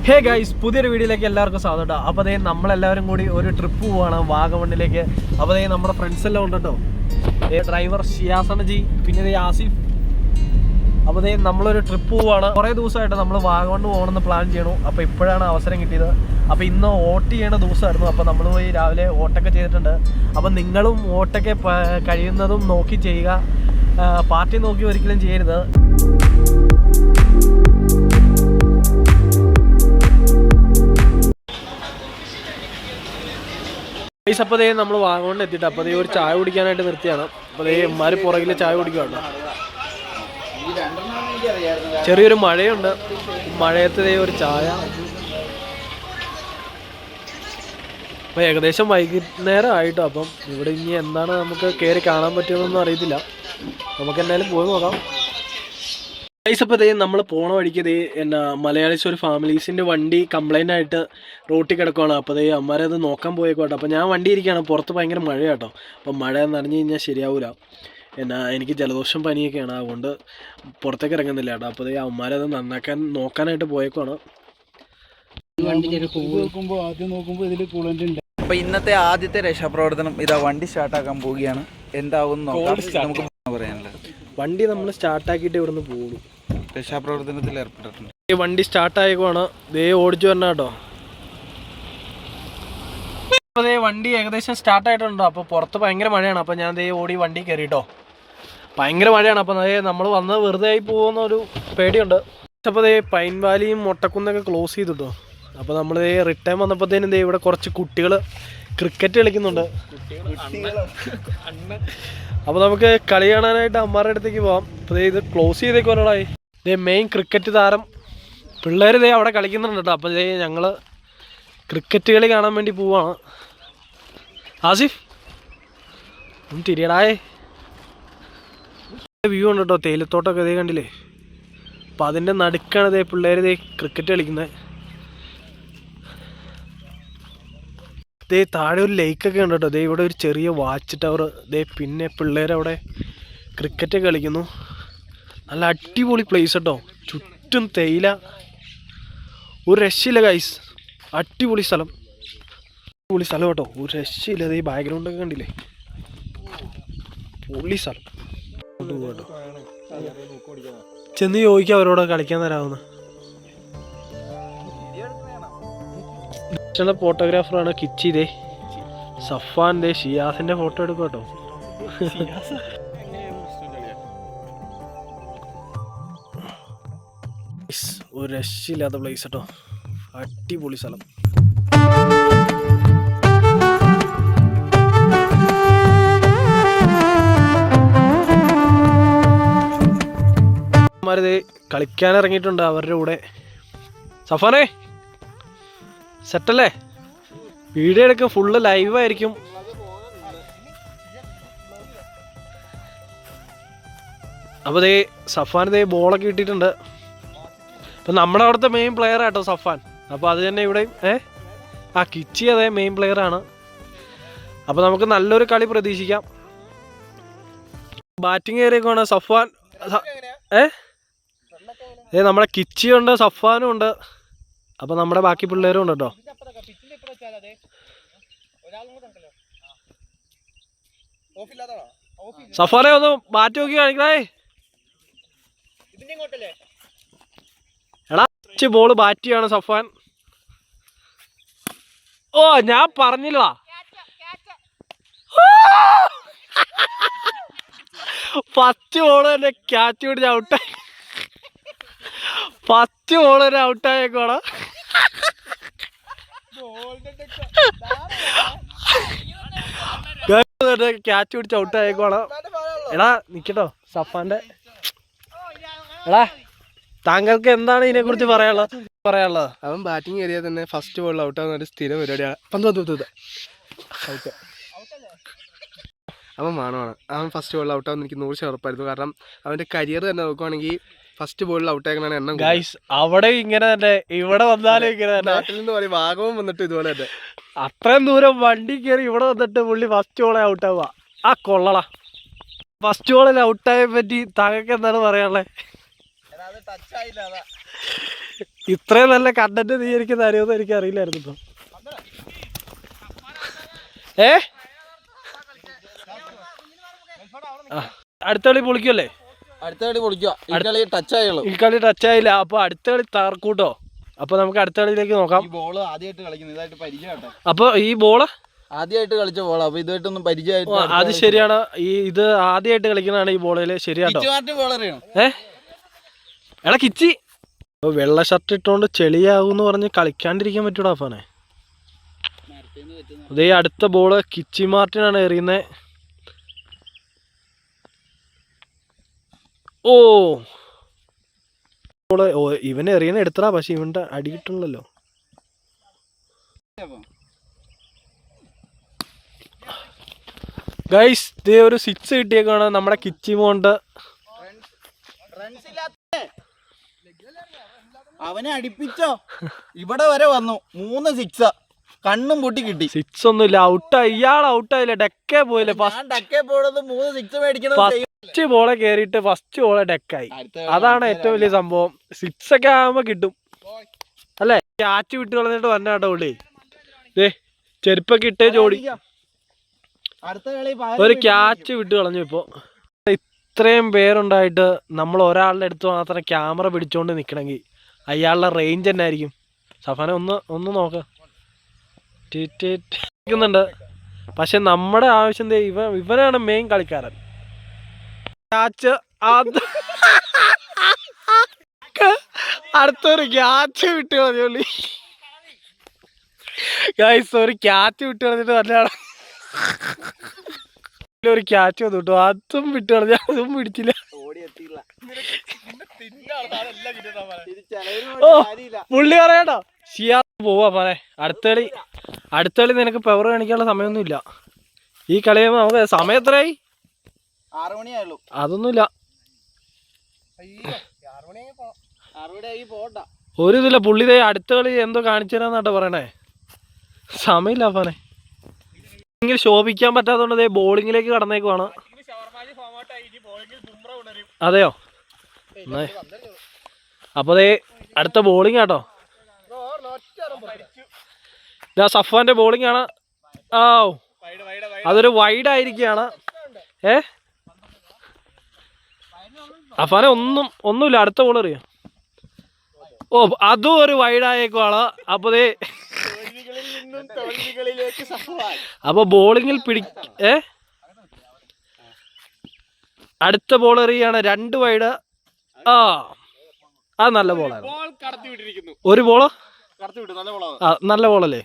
Hey guys, പുതിയൊരു വീഡിയോയിലേക്ക് എല്ലാവർക്കും സ്വാഗതം. അപ്പോൾ നമ്മളെല്ലാവരും കൂടി ഒരു ട്രിപ്പ് പോവാണ് വാഗമണ്ണിലേക്ക്. അപ്പോൾ നമ്മുടെ ഫ്രണ്ട്സ് എല്ലാം ഉണ്ട് കേട്ടോ. ഡ്രൈവർ ഷിയാസണജി, പിന്നെ ആസിഫ്. അപ്പോൾ നമ്മളൊരു ട്രിപ്പ് പോവാണ്. കുറേ ദിവസമായിട്ട് നമ്മൾ വാഗമണ്ണ് പോകണമെന്ന് പ്ലാൻ ചെയ്യണു. അപ്പോൾ ഇപ്പോഴാണ് അവസരം കിട്ടിയത്. അപ്പോൾ ഇന്ന് വോട്ട് ചെയ്യണ ദിവസമായിരുന്നു. അപ്പോൾ നമ്മൾ പോയി രാവിലെ വോട്ടൊക്കെ ചെയ്തിട്ടുണ്ട്. അപ്പോൾ നിങ്ങളും വോട്ടൊക്കെ കഴിയുന്നതും നോക്കി ചെയ്യുക. പാർട്ടി നോക്കി ഒരിക്കലും ചെയ്യരുത്. അപ്പോൾ നമ്മൾ വാഗമണ്ണ് എത്തിയിട്ട് അപ്പോൾ ഒരു ചായ കുടിക്കാനായിട്ട് നിർത്തിയാണ്. അപ്പോൾ എമ്മാര് പുറകിൽ ചായ കുടിക്കുകയാണ്. ചെറിയൊരു മഴയുണ്ട്. മഴയത്ത് ഒരു ചായ. അപ്പോൾ ഏകദേശം വൈകുന്നേരം ആയിട്ടോ. അപ്പം ഇവിടെ ഇനി എന്താണ് നമുക്ക് കയറി കാണാൻ പറ്റുമെന്നൊന്നും അറിയത്തില്ല. നമുക്ക് എന്തായാലും പോയി നോക്കാം. അപ്പോൾ നമ്മൾ പോണ വഴിക്ക് എന്നാ മലയാളീസ് ഒരു ഫാമിലീസിൻ്റെ വണ്ടി കംപ്ലൈൻ്റ് ആയിട്ട് റോട്ടിൽ കിടക്കുകയാണ്. അപ്പോൾ അമ്മമാരത് നോക്കാൻ പോയേക്കോട്ടെ. അപ്പോൾ ഞാൻ വണ്ടി ഇരിക്കുകയാണ്. പുറത്ത് ഭയങ്കര മഴയാട്ടോ. അപ്പം മഴ നനഞ്ഞു കഴിഞ്ഞാൽ ശരിയാവില്ല. എന്നാ എനിക്ക് ജലദോഷം പനിയൊക്കെയാണ്, അതുകൊണ്ട് പുറത്തേക്ക് ഇറങ്ങുന്നില്ല കേട്ടോ. അപ്പോൾ അമ്മമാരത് നോക്കാനായിട്ട് പോയേക്കാണ്. അപ്പോൾ ഇന്നത്തെ ആദ്യത്തെ രക്ഷാപ്രവർത്തനം ഇതാ, വണ്ടി സ്റ്റാർട്ടാക്കാൻ പോവുകയാണ്. എന്താവും നമുക്ക് പറയാനുള്ളത്. വണ്ടി നമ്മൾ സ്റ്റാർട്ടാക്കിയിട്ട് ഇവിടുന്ന് പോകും. രക്ഷാപ്രവർത്തനത്തിൽ ഏർപ്പെട്ടിട്ടുണ്ട്. ഈ വണ്ടി സ്റ്റാർട്ടായേക്കുവാണ്. ഓടിച്ചു വരണം കേട്ടോ. അപ്പോൾ വണ്ടി ഏകദേശം സ്റ്റാർട്ടായിട്ടുണ്ടോ. അപ്പോൾ പുറത്ത് ഭയങ്കര മഴയാണ്. അപ്പോൾ ഞാൻ ഓടി വണ്ടി കയറിയിട്ടോ. ഭയങ്കര മഴയാണ്. അപ്പോൾ നമ്മൾ വന്ന് വെറുതെ ആയി പോകുന്നൊരു പേടിയുണ്ട്. അപ്പോൾ പൈൻ വാലിയും മൊട്ടക്കുന്നൊക്കെ ക്ലോസ് ചെയ്തിട്ടോ. അപ്പോൾ നമ്മൾ റിട്ടേൺ വന്നപ്പോഴത്തേനും ഇവിടെ കുറച്ച് കുട്ടികൾ ക്രിക്കറ്റ് കളിക്കുന്നുണ്ട്. അപ്പോൾ നമുക്ക് കളി കാണാനായിട്ട് അമ്മമാരുടെ അടുത്തേക്ക് പോകാം. അപ്പോൾ ഇത് ക്ലോസ് ചെയ്തേക്കോളായി. മെയിൻ ക്രിക്കറ്റ് താരം പിള്ളേർ അവിടെ കളിക്കുന്നുണ്ട് കേട്ടോ. അപ്പോൾ ഞങ്ങൾ ക്രിക്കറ്റ് കളി കാണാൻ വേണ്ടി പോവാണ്. ആസിഫ് ഒന്ന് തിരിയടായേ. വ്യൂ ഉണ്ട് കേട്ടോ, തേയിലത്തോട്ടമൊക്കെ കണ്ടില്ലേ. അപ്പോൾ അതിൻ്റെ നടുക്കാണ് പിള്ളേർ ക്രിക്കറ്റ് കളിക്കുന്നത്. താഴെ ഒരു ലേക്കൊക്കെ ഉണ്ട് കേട്ടോ. ഇവിടെ ഒരു ചെറിയ വാച്ച് ടവർ. പിന്നെ പിള്ളേരവിടെ ക്രിക്കറ്റ് കളിക്കുന്നു. നല്ല അടിപൊളി പ്ലേസ് കേട്ടോ. ചുറ്റും തേയില, ഒരു രക്ഷയില്ല ഗൈസ്. അടിപൊളി സ്ഥലം, പൊളി സ്ഥലം കേട്ടോ. ഒരു രക്ഷയില്ല. ബാക്ക്ഗ്രൗണ്ടൊക്കെ കണ്ടില്ലേ, പൊളി സ്ഥലം. കേട്ടോ ചെന്ന് ചോദിക്കാം അവരോട് കളിക്കാൻ തരാമെന്ന്. ഫോട്ടോഗ്രാഫറാണ് കിച്ചി. സഫാൻ ഷിയാസിന്റെ ഫോട്ടോ എടുക്കും കേട്ടോ. ഒരു രക്ഷയില്ലാത്ത പ്ലേസ് കേട്ടോ. അടിപൊളി സ്ഥലം. കളിക്കാൻ ഇറങ്ങിയിട്ടുണ്ട് അവരുടെ കൂടെ. സഫാനേ സെറ്റല്ലേ? വീഡിയോ എടുക്കുക, ഫുള്ള് ലൈവായിരിക്കും. അപ്പോൾ സഫാൻ ബോളൊക്കെ ഇട്ടിട്ടുണ്ട്. അപ്പം നമ്മുടെ അവിടുത്തെ മെയിൻ പ്ലെയർ ആട്ടോ സഫാൻ. അപ്പോൾ അത് തന്നെ ഇവിടെയും കിച്ചി മെയിൻ പ്ലെയറാണ്. അപ്പോൾ നമുക്ക് നല്ലൊരു കളി പ്രതീക്ഷിക്കാം. ബാറ്റിംഗ് കയറിയൊക്കെയാണ് സഫാൻ. നമ്മുടെ കിച്ചിയുണ്ട്, സഫാനും ഉണ്ട്. അപ്പോൾ നമ്മുടെ ബാക്കി പിള്ളേരും ഉണ്ട് കേട്ടോ. സഫാനെ ഒന്ന് ബാറ്റ് നോക്കി കാണിക്കണേ. എടാ ബോള് ബാറ്റ് ചെയ്യാണ് സഫാൻ. ഓ ഞാൻ പറഞ്ഞില്ല, ഫസ്റ്റ് ബോള് തന്നെ ക്യാച്ച് പിടിച്ച് ഔട്ടായി. ഫസ്റ്റ് ബോള് തന്നെ ഔട്ടായേക്കോടാ. ക്യാച്ച് പിടിച്ച് ഔട്ടായേക്കോളാ. എടാ നിക്കട്ടോ സഫാന്റെ. എടാ താങ്കൾക്ക് എന്താണ് ഇതിനെ കുറിച്ച് പറയാനുള്ളത്? അവൻ ബാറ്റിംഗ് ഏരിയയിൽ തന്നെ ഫസ്റ്റ് ബോളിൽ ഔട്ടാകുന്ന ഒരു സ്ഥിരം പരിപാടിയാണ്. അവൻ വേണമാണ്. അവൻ ഫസ്റ്റ് ബോളിൽ ഔട്ടാകുന്ന എനിക്ക് 100% ഉറപ്പായിരുന്നു. കാരണം അവന്റെ കരിയർ തന്നെ നോക്കുവാണെങ്കിൽ ഫസ്റ്റ് ബോളിൽ ഔട്ടാക്കണ എണ്ണം. ഗൈസ് അവിടെ ഇങ്ങനെ തന്നെ, ഇവിടെ വന്നാലും ഇങ്ങനെ തന്നെ. നാട്ടിൽ നിന്ന് പറയും വാഗമൺ വന്നിട്ട് ഇതുപോലെ തന്നെ. അത്രയും ദൂരം വണ്ടി കയറി ഇവിടെ വന്നിട്ട് പുള്ളി ഫസ്റ്റ് ബോളെ ഔട്ടാവുക. കൊള്ളടാ. ഫസ്റ്റ് ബോളിൽ ഔട്ടായെ പറ്റി താങ്കൾക്ക് എന്താണ് പറയാനുള്ളത്? ഇത്രയും നല്ല കണ്ടന്റ് നീ എനിക്ക് തരുമെന്ന് എനിക്ക് അറിയില്ലായിരുന്നു ഇപ്പം. അടുത്ത കളി പൊളിക്കുമല്ലേ? അടുത്ത കളി പൊളിക്കുക. ഈ കളി ടച്ച് ആയില്ല. അപ്പൊ അടുത്ത കളി തകർക്കൂട്ടോ. അപ്പൊ നമുക്ക് അടുത്ത കളിയിലേക്ക് നോക്കാം. ബോള് ആദ്യമായിട്ട് കളിക്കുന്നത്, ഇതായിട്ട് പരിചയമാട്ടെ. അപ്പൊ ഈ ബോള് ആദ്യമായിട്ട് കളിച്ച ബോളാ, അപ്പൊ ഇതായിട്ടൊന്നും പരിചയമായിട്ട്. അത് ശരിയാണ്. ഇത് ആദ്യമായിട്ട് കളിക്കുന്നതാണ് ഈ ബോളില്. ശരിയാട്ടോ. എടാ കിച്ചി, വെള്ള ഷർട്ട് ഇട്ടോണ്ട് ചെളിയാകുമെന്ന് പറഞ്ഞ് കളിക്കാണ്ടിരിക്കാൻ പറ്റൂടാ അഫാനെ. അതേ അടുത്ത ബോള് കിച്ചി മാർട്ടിനാണ് എറിയുന്നത്. ഓ ബോള് ഇവനെ എറിയുന്ന എടുത്തടാ. പക്ഷെ ഇവന്റെ അടി കിട്ടണല്ലോ. ഗൈസ് ഇതേ ഒരു 6 കിട്ടിയേക്കാണ് നമ്മുടെ കിച്ചി മോണ്ട്. അവനെ അടിപ്പിച്ചോ. ഇവിടെ വരെ വന്നു 3 6 കണ്ണും പൊട്ടി കിട്ടി. 6 ഒന്നുമില്ല. ഔട്ടായി. ഇയാൾ ഔട്ടായില്ല. ഡെക്കേ പോയില്ലേ. ഡെക്കേ പോയത് 3 6 മേടിക്കണം. ഫസ്റ്റ് ബോളെ കേറിയിട്ട് ഫസ്റ്റ് ബോളെ ഡെക്കായി. അതാണ് ഏറ്റവും വലിയ സംഭവം. 6 ഒക്കെ ആകുമ്പോ കിട്ടും അല്ലേ? ക്യാച്ച് വിട്ട് കളഞ്ഞിട്ട് വന്നാട്ടോ പുള്ളി. ചെരുപ്പൊക്കെ ഇട്ടേ ജോഡി. ഒരു ക്യാച്ച് വിട്ട് കളഞ്ഞു. ഇപ്പൊ ഇത്രയും പേരുണ്ടായിട്ട് നമ്മൾ ഒരാളുടെ അടുത്ത് മാത്രം ക്യാമറ പിടിച്ചോണ്ട് നിക്കണമെങ്കിൽ അയാളുടെ റേഞ്ച് തന്നെ ആയിരിക്കും. സഫാനെ ഒന്ന് നോക്കുന്നുണ്ട്. പക്ഷെ നമ്മുടെ ആവശ്യം ഇവനാണ് മെയിൻ കളിക്കാരൻ. ക്യാച്ച് അടുത്തൊരു ക്യാച്ച് വിട്ട് കളഞ്ഞോളി. ഗൈസ് ഒരു ക്യാച്ച് വിട്ട് കളഞ്ഞിട്ട് നല്ലതാണ്. ഒരു ക്യാച്ച് വന്നു കിട്ടും. അതും വിട്ട് കളഞ്ഞ അതും പിടിച്ചില്ല. ഓ പുള്ളി പറയാട്ടോ. ഷിയാ പോവാ പറയാ. അടുത്ത കളി നിനക്ക് പവർ കാണിക്കാനുള്ള സമയമൊന്നുമില്ല. ഈ കളിയുമ്പോ നമുക്ക് സമയം എത്രയായി? 6 മണിയായുള്ളൂ. അതൊന്നുമില്ല. ഒരു ഇതില്ല. പുള്ളി അടുത്ത കളി എന്തോ കാണിച്ചു തരാന്നാട്ടോ പറയണേ. സമയമില്ല അപ്പാനെ. ശോഭിക്കാൻ പറ്റാത്തതുകൊണ്ട് ബോളിങ്ങിലേക്ക് കടന്നേക്കുവാണ്. അതെയോ? അപ്പൊ അടുത്ത ബോളിംഗ് ആട്ടോ. സഫാന്റെ ബോളിംഗ് ആണ്. അതൊരു വൈഡ് ആയിരിക്കുകയാണ്. അഫാനെ ഒന്നുമില്ല. അടുത്ത ബോൾ അറിയാം. ഓ അതും ഒരു വൈഡ് ആയേക്കുവാണ്. അപ്പൊ അപ്പൊ ബോളിങ്ങിൽ അടുത്ത ബോൾ എറിയാണ്. 2 വൈഡ്. അത് നല്ല ബോളാണ്. ഒരു ബോള് നല്ല ബോളല്ലേ?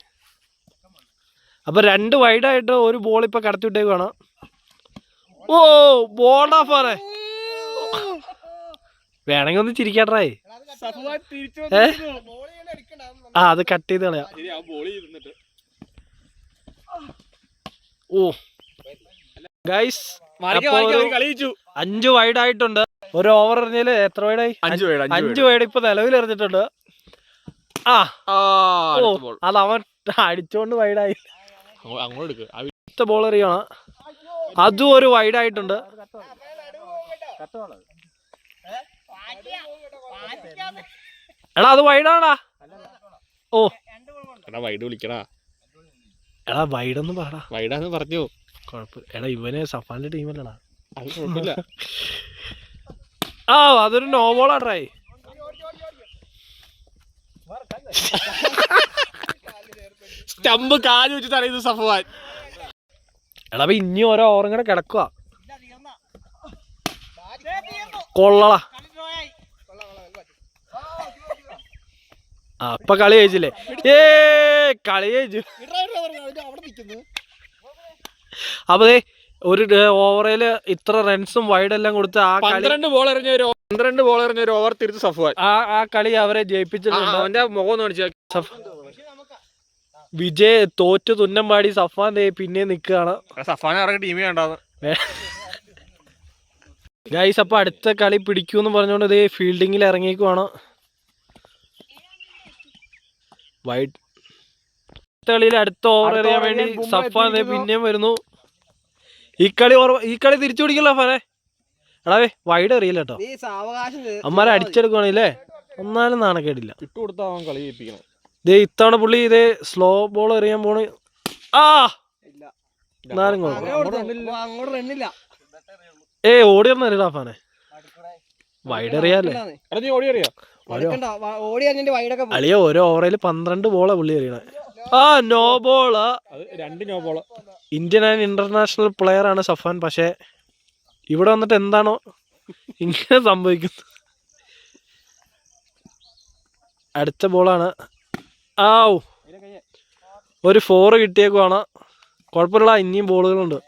അപ്പൊ 2 വൈഡായിട്ട് ഒരു ബോൾ ഇപ്പൊ കടത്തി വിട്ടേക്കാണ്. ഓ ബോൾ ഓഫാണ്. വേണമെങ്കിൽ ഒന്ന് ചിരിക്കാട്ടായി. അത് കട്ട് ചെയ്ത് കളയാ. ഓ ഗൈസ് 5 വൈഡ് ആയിട്ടുണ്ട്. ഒരു ഓവർ എറിഞ്ഞാല് എത്ര വൈഡായി? 5 വൈഡ് ഇപ്പൊ നിലവിൽ എറിഞ്ഞിട്ടുണ്ട്. അത് അവൻ അടിച്ചോണ്ട് വൈഡായി. അടുത്ത ബോൾ എറിയാണ്. അതും ഒരു വൈഡ് ആയിട്ടുണ്ട്. എടാ അത് വൈഡാടാ. ഓ എടാ വൈഡ് വിളിക്കടാ. എടാ വൈഡൊന്നും പാടാ. വൈഡാന്ന് പറഞ്ഞു. കുഴപ്പമില്ല. എടാ ഇവന് സഫാന്റെ ടീമല്ലടാ. അത് കുഴപ്പമില്ല. അതൊരു നോ ബോളാട്രായി. സ്റ്റമ്പ് കാല് വെച്ച് തടയുന്നു സഫാൻ. എടാ ഇനി ഓരോ ഓവറും കൂടെ കിടക്കുക. കൊള്ളടാ. അപ്പൊ കളി ജയിച്ചില്ലേ? കളി ജയിച്ചു. അപ്പൊ ഒരു ഓവറില് ഇത്ര റൺസും വൈഡെല്ലാം കൊടുത്ത് ആ കളി 12 ബോൾ എറിഞ്ഞ ഒരു ഓവർ തിരിച്ച് സഫാൻ ആ കളി അവരെ ജയിപ്പിച്ചിട്ടുണ്ട്. അവന്റെ മുഖം കാണിച്ചു. വിജയ് തോറ്റു തുന്നം പാടി സഫാൻ പിന്നെ നിൽക്കുകയാണ്. സഫാൻ ഇറങ്ങി ടീമേ ഉണ്ടാവും. ഗൈസ് അപ്പൊ അടുത്ത കളി പിടിക്കൂന്ന് പറഞ്ഞോണ്ട് ഫീൽഡിങ്ങിൽ ഇറങ്ങിയേക്കുവാണ്. വൈഡ് കളിയിൽ അടുത്ത ഓവർ എറിയാൻ വേണ്ടി സഫാൻ പിന്നെയും വരുന്നു. ഈ കളി തിരിച്ചു പിടിക്കല്ലോ ഫാനെ. എടാ വൈഡ് അറിയില്ല കേട്ടോ. അമ്മാരെ അടിച്ചെടുക്കുവാണല്ലേ. എന്നാലും നാണക്കേടില്ല. ഇട്ടുകൊടുത്താ അവൻ കളി ജയിപ്പിക്കണം. ദേ ഇത്തവണ പുള്ളി ഇതേ സ്ലോ ബോൾ എറിയാൻ പോണ്. ആ എന്നാലും ഓടി വന്ന എറിയാഫാനെ വൈഡ് എറിയാല്ലേ അളിയ ഓരോ ഓവറിൽ 12 ബോളാ പുള്ളി എറിയണേ. ആ no ball. 2 no ball. Indian and international player ആണ് സഫാൻ. പക്ഷെ ഇവിടെ വന്നിട്ട് എന്താണോ ഇങ്ങനെ സംഭവിക്കുന്നത്. അടുത്ത ബോളാണ്. ആവ് ഒരു 4 കിട്ടിയേക്കുവാണ്. കുഴപ്പമില്ല, ഇനിയും ബോളുകളുണ്ട്.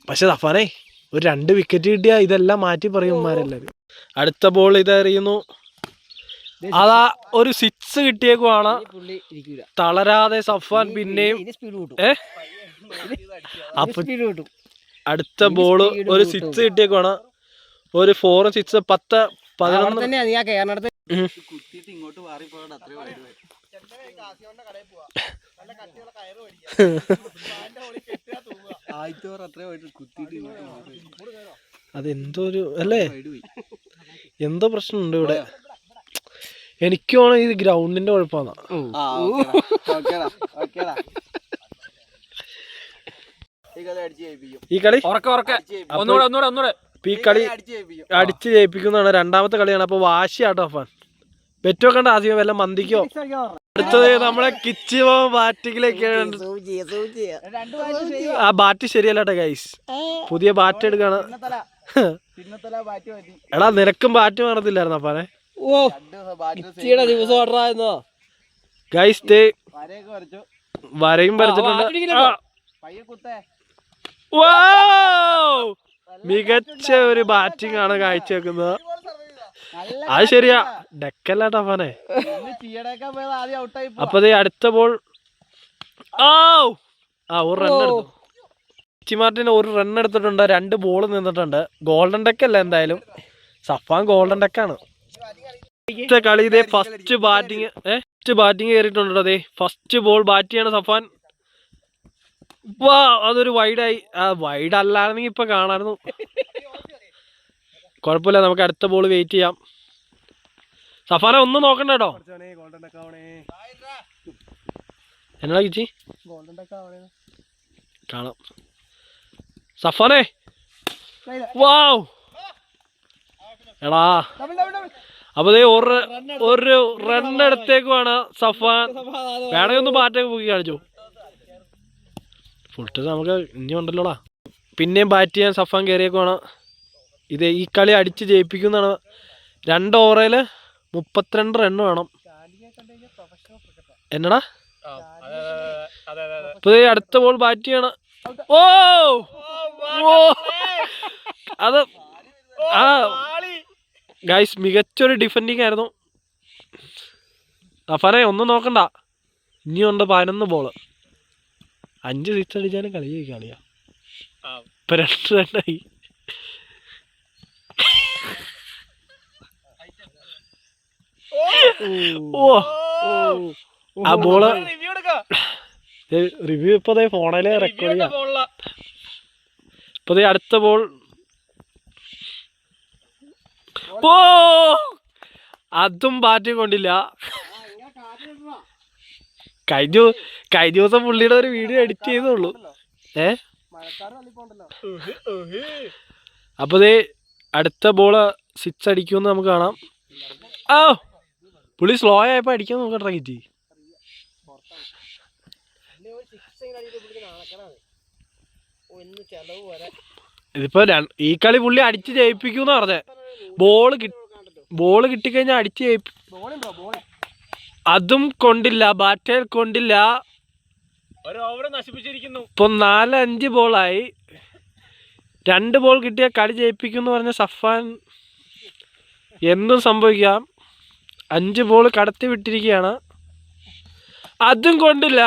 പക്ഷെ സഫാനെ ഒരു 2 വിക്കറ്റ് കിട്ടിയാ ഇതെല്ലാം മാറ്റി പറയുമാരെല്ലാരും. അടുത്ത ബോൾ ഇതെറിയുന്നു. അതാ ഒരു 6 കിട്ടിയേക്കുവാണ്. തളരാതെ സഫാൻ പിന്നെയും അടുത്ത ബോള് ഒരു 6 കിട്ടിയേക്കുവാണ്. ഒരു 4 6 10 11. അതെന്തോ ഒരു അല്ലേ, എന്തോ പ്രശ്നമുണ്ട് ഇവിടെ. എനിക്ക് തോന്നുന്നു ഇത് ഗ്രൗണ്ടിന്റെ കുഴപ്പമാണ്. ഈ കളി ഈ കളി അടിച്ച് ജയിപ്പിക്കുന്നതാണ്. രണ്ടാമത്തെ കളിയാണ്. അപ്പൊ വാശിയാട്ടോ അഫാൻ. ബെറ്റ് വെക്കണ്ട, ആദ്യം വല്ല മന്തിക്കോ. അടുത്തത് നമ്മളെ കിച്ച് ബാറ്റിങ്ങിലേക്കാണ്. ആ ബാറ്റ് ശരിയല്ലാട്ടെ ഗൈസ്, പുതിയ ബാറ്റ് എടുക്കാണ്. എടാ നിനക്കും ബാറ്റ് മാറത്തില്ലായിരുന്നു അപ്പാനെ. ഗൈസ് വരയും വരച്ചിട്ടുണ്ട്. മികച്ച ഒരു ബാറ്റിംഗ് ആണ് കാഴ്ചവെക്കുന്നത്. അത് ശരിയാ, ഡെക്കല്ലാട്ടോ അപ്പാനെ. അപ്പൊ അടുത്ത ബോൾ ഒരു റൺ എടുത്തു. റിച്ചി മാർട്ടിൻ ഒരു റൺ എടുത്തിട്ടുണ്ട്. 2 ബോൾ നിന്നിട്ടുണ്ട്. ഗോൾഡൻ ഡെക്ക് അല്ല എന്തായാലും, സഫാൻ ഗോൾഡൻ ഡെക്കാണ്. കളി ഇതേ ഫസ്റ്റ് ബാറ്റിംഗ് കയറിയിട്ടുണ്ട്. അതെ ഫസ്റ്റ് ബോൾ ബാറ്റ് ചെയ്യാണ് സഫാൻ. വാ അതൊരു വൈഡായി. വൈഡ് അല്ലായിരുന്നെങ്കിൽ ഇപ്പൊ കാണായിരുന്നു. കുഴപ്പമില്ല, നമുക്ക് അടുത്ത ബോൾ വെയിറ്റ് ചെയ്യാം. സഫാനെ ഒന്നും നോക്കണ്ട കേട്ടോ. എന്നാ കിച്ചി കാണാം സഫാനെ. വാവ് എടാ, അപ്പൊ ഒരു റൺ എടുത്തേക്കുവാണ് സഫാൻ. വേണമെങ്കിൽ ഒന്ന് ബാറ്റൊക്കെ പോയി കാണിച്ചു. ഫുൾ ടൈം നമുക്ക് ഇനി ഉണ്ടല്ലോടാ. പിന്നെയും ബാറ്റ് ചെയ്യാൻ സഫാൻ കയറിയേക്കുവാണ്. ഇത് ഈ കളി അടിച്ച് ജയിപ്പിക്കുന്നതാണ്. 2 ഓവറിൽ 32 റണ്ണ് വേണം. എന്നടാ ഇപ്പൊ അടുത്ത ബോൾ ബാറ്റ് ചെയ്യണം. അത് ഗൈസ് മികച്ചൊരു ഡിഫെൻഡിങ് ആയിരുന്നു. സഫാനെ ഒന്നും നോക്കണ്ട, ഇനിയുണ്ട് 11 ബോള്. 5 സിക്സ് അടിച്ചാലും കളിയാ. ഇപ്പൊ 2 റണ്ണായി. ആ ബോള് റിവ്യൂ ഇപ്പൊ ഫോണില് റെക്കോർഡ് ചെയ്യാം. ഇപ്പൊ അടുത്ത ബോൾ അതും ബാറ്റ് കൊണ്ടില്ല. കഴിഞ്ഞ ദിവസം പുള്ളിയുടെ ഒരു വീഡിയോ എഡിറ്റ് ചെയ്തുള്ളൂ. അപ്പൊ അടുത്ത ബോള് 6 അടിക്കുമെന്ന് നമുക്ക് കാണാം. പുള്ളി സ്ലോ ആയപ്പോ അടിക്കാൻ നോക്കട്ടെ കിറ്റി. ഇതിപ്പോ ഈ കളി പുള്ളി അടിച്ച് ജയിപ്പിക്കൂന്ന് പറഞ്ഞേ. ബോള് കിട്ടിക്കഴിഞ്ഞാൽ അടിച്ച് ജയിപ്പിക്കും. അതും കൊണ്ടില്ല, ബാറ്റേൽ കൊണ്ടില്ല. ഇപ്പൊ 4-5 ബോളായി. 2 ബോൾ കിട്ടിയ കളി ജയിപ്പിക്കും പറഞ്ഞ സഫാൻ. എന്തും സംഭവിക്കാം. 5 ബോൾ കടത്തി വിട്ടിരിക്കുകയാണ്. അതും കൊണ്ടില്ല.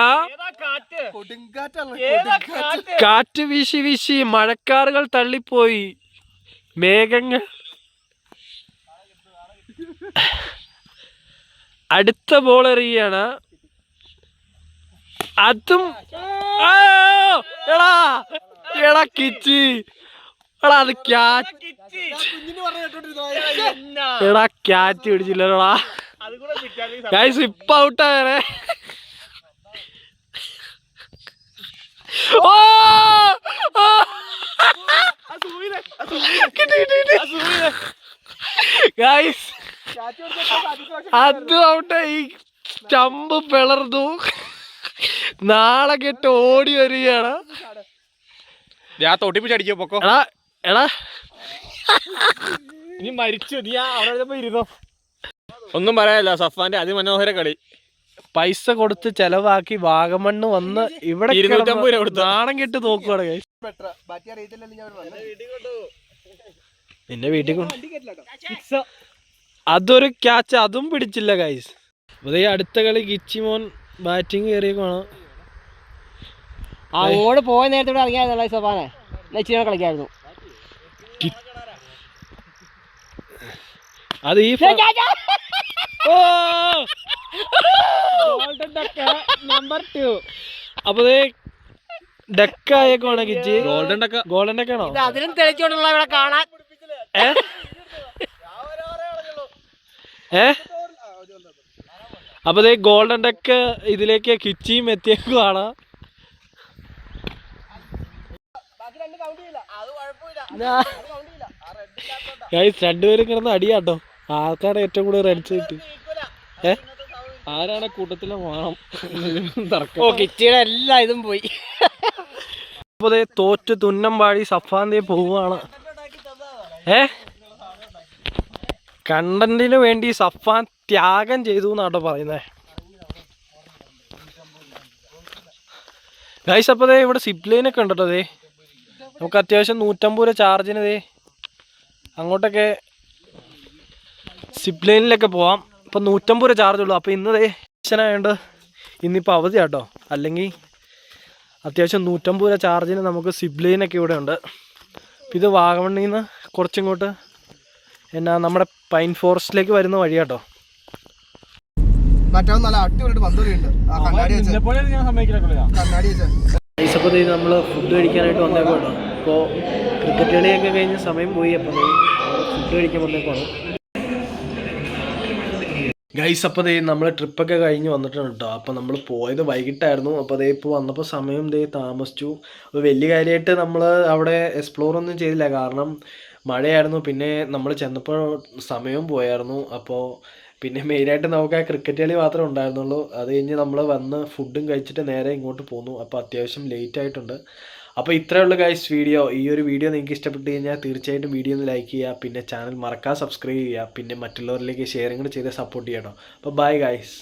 കാറ്റ് വീശി വീശി മഴക്കാറുകൾ തള്ളിപ്പോയി. മേഘങ്ങൾ. അടുത്ത ബോൾ എറിയാണ്. അതും എടാ കിച്ചി എടാ അത് ക്യാച്ച്, എടാ ക്യാച്ച് പിടിച്ചില്ലടാ ഗൈസ്. ഇപ്പൊ ഔട്ടായേ. ഓ ഗൈസ് അത് ഔട്ടായി. സ്റ്റമ്പ് പിളർന്നു. നാളെ കെട്ട് ഓടി വരികയാണ്. ഞാൻ തൊട്ടിപ്പിച്ചടിക്കോ പൊക്കോ. എടാ എടാ നീ മരിച്ചു. നീ അവിടെ ഇരുന്നോ. ഒന്നും പറയാനില്ല. സഫാന്റെ അതിമനോഹര കളി. പൈസ കൊടുത്ത് ചെലവാക്കി വാഗമണ്ണ് വന്ന് ഇവിടെ 250 രൂപ കൊടുത്തു. നാണം കെട്ട് നോക്കുവാണ് ഗൈസ്. നിന്നെ വീട്ടിൽ കൊണ്ട് അതൊരു ക്യാച്ച്, അതും പിടിച്ചില്ല ഗൈസ്. അതേ അടുത്ത കളി ഗിച്ചിമോൻ ബാറ്റിംഗ് കയറിയേക്കാണ്. ആ ഓട് പോയ നേരത്തെ ഇവിടെ ഇറങ്ങിയായിരുന്നല്ലോ സഫാനെ. ഇച്ചിരി കളിക്കായിരുന്നു. അത് ഈ നമ്പർ 2. അപ്പൊ ഡെക്കായേക്കാണ് ഗിച്ചി. ഗോൾഡൻ ഡെക്കാണോ? അതിനും തെളിച്ചോണ്ടുള്ള ഇവിടെ കാണാൻ. അപ്പൊ ഗോൾഡൻ ഡെക്ക് ഇതിലേക്ക് കിച്ചിയും എത്തിയേക്കുവാണ്. രണ്ടുപേരും കിടന്ന് അടിയാട്ടോ. ആർക്കാണ് ഏറ്റവും കൂടുതൽ റൺസ് കിട്ടി? ആരാണ് കൂട്ടത്തിലെ വേണം? ഓ കിച്ചിയുടെ എല്ലാ ഇതും പോയി. അപ്പൊ തോറ്റ് തുന്നം പാടി സഫാന്തി പോവാണ്. കണ്ടന്റിന് വേണ്ടി സഫാൻ ത്യാഗം ചെയ്തു എന്നാട്ടോ പറയുന്നേ ഗൈസ്. അപ്പൊ ഇവിടെ സിപ്പ് ലൈനൊക്കെ ഉണ്ടോ. നമുക്ക് അത്യാവശ്യം 150 രൂപ ചാർജിന് അങ്ങോട്ടൊക്കെ സിപ്പ് ലൈനിലൊക്കെ പോവാം. ഇപ്പം 150 രൂപ ചാർജ് ഉള്ളൂ. അപ്പോൾ ഇന്ന് ആയതുകൊണ്ട് ഇന്നിപ്പോൾ അവധി കേട്ടോ. അല്ലെങ്കിൽ അത്യാവശ്യം 150 രൂപ ചാർജിന് നമുക്ക് സിപ്പ് ലൈനൊക്കെ ഇവിടെ ഉണ്ട്. ഇത് വാഗമണ്ണിൽ നിന്ന് കുറച്ചിങ്ങോട്ട് നമ്മുടെ പൈൻ ഫോറസ്റ്റിലേക്ക് വരുന്ന വഴി കേട്ടോ. മറ്റോ നല്ല അടിപൊളി പന്തലുണ്ട്. അപ്പോൾ നമ്മൾ ഫുഡ് കഴിക്കാനായിട്ട് വന്നേക്കോ കേട്ടോ. ഇപ്പോൾ ക്രിക്കറ്റ് കളിയൊക്കെ കഴിഞ്ഞ് സമയം പോയി. അപ്പോൾ ഫുഡ് കഴിക്കാൻ വന്നേക്കാണ് ഗൈസ്. അപ്പോൾ നമ്മൾ ട്രിപ്പൊക്കെ കഴിഞ്ഞ് വന്നിട്ടുണ്ട് കേട്ടോ. അപ്പോൾ നമ്മൾ പോയത് വൈകിട്ടായിരുന്നു. അപ്പോൾ ഇപ്പോൾ വന്നപ്പോൾ സമയം താമസിച്ചു. അപ്പോൾ വലിയ കാര്യമായിട്ട് നമ്മൾ അവിടെ എക്സ്പ്ലോർ ഒന്നും ചെയ്തില്ല, കാരണം മഴയായിരുന്നു. പിന്നെ നമ്മൾ ചെന്നപ്പോൾ സമയവും പോയായിരുന്നു. അപ്പോൾ പിന്നെ മെയിനായിട്ട് നമുക്ക് ആ ക്രിക്കറ്റ് കളി മാത്രമേ ഉണ്ടായിരുന്നുള്ളൂ. അത് കഴിഞ്ഞ് നമ്മൾ വന്ന് ഫുഡും കഴിച്ചിട്ട് നേരെ ഇങ്ങോട്ട് പോന്നു. അപ്പോൾ അത്യാവശ്യം ലേറ്റ് ആയിട്ടുണ്ട്. അപ്പോൾ ഇത്രയേ ഉള്ളൂ ഗൈസ് വീഡിയോ. ഈ ഒരു വീഡിയോ നിങ്ങൾക്ക് ഇഷ്ടപ്പെട്ട് കഴിഞ്ഞാൽ തീർച്ചയായിട്ടും വീഡിയോ ഒന്ന് ലൈക്ക് ചെയ്യുക. പിന്നെ ചാനൽ മറക്കാതെ സബ്സ്ക്രൈബ് ചെയ്യുക. പിന്നെ മറ്റുള്ളവരിലേക്ക് ഷെയറിങ് ചെയ്ത് സപ്പോർട്ട് ചെയ്യണം. അപ്പോൾ ബൈ ഗൈസ്.